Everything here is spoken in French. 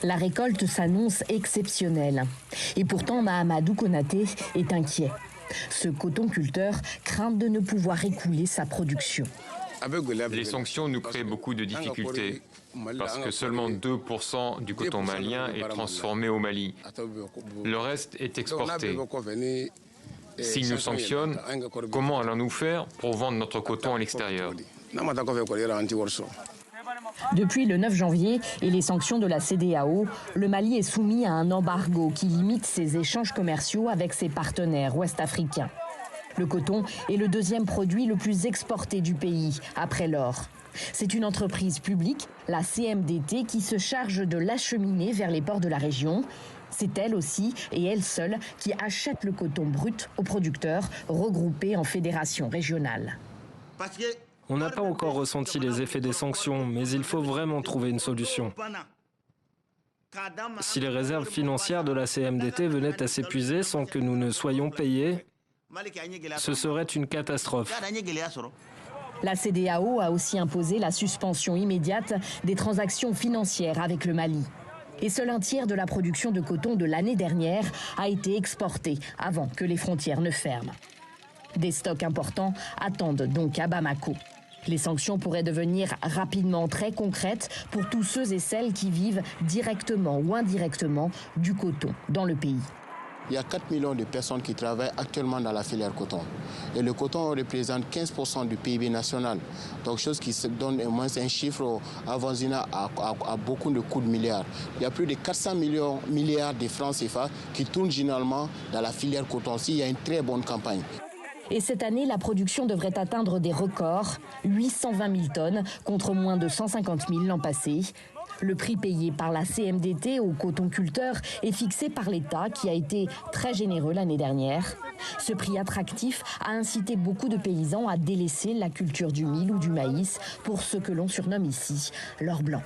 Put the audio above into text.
La récolte s'annonce exceptionnelle. Et pourtant, Mahamadou Konaté est inquiet. Ce coton-culteur craint de ne pouvoir écouler sa production. Les sanctions nous créent beaucoup de difficultés parce que seulement 2% du coton malien est transformé au Mali. Le reste est exporté. S'ils nous sanctionnent, comment allons-nous faire pour vendre notre coton à l'extérieur ? Depuis le 9 janvier et les sanctions de la CEDEAO, le Mali est soumis à un embargo qui limite ses échanges commerciaux avec ses partenaires ouest-africains. Le coton est le deuxième produit le plus exporté du pays, après l'or. C'est une entreprise publique, la CMDT, qui se charge de l'acheminer vers les ports de la région. C'est elle aussi, et elle seule, qui achète le coton brut aux producteurs regroupés en fédérations régionales. On n'a pas encore ressenti les effets des sanctions, mais il faut vraiment trouver une solution. Si les réserves financières de la CMDT venaient à s'épuiser sans que nous ne soyons payés, ce serait une catastrophe. La CEDEAO a aussi imposé la suspension immédiate des transactions financières avec le Mali. Et seul un tiers de la production de coton de l'année dernière a été exporté avant que les frontières ne ferment. Des stocks importants attendent donc à Bamako. Les sanctions pourraient devenir rapidement très concrètes pour tous ceux et celles qui vivent directement ou indirectement du coton dans le pays. Il y a 4 millions de personnes qui travaillent actuellement dans la filière coton. Et le coton représente 15% du PIB national. Donc, chose qui se donne au moins un chiffre avoisinant à beaucoup de coups de milliards. Il y a plus de 400 milliards de francs CFA qui tournent généralement dans la filière coton. Il y a une très bonne campagne. Et cette année, la production devrait atteindre des records, 820 000 tonnes contre moins de 150 000 l'an passé. Le prix payé par la CMDT aux cotonculteurs est fixé par l'État qui a été très généreux l'année dernière. Ce prix attractif a incité beaucoup de paysans à délaisser la culture du mil ou du maïs pour ce que l'on surnomme ici l'or blanc.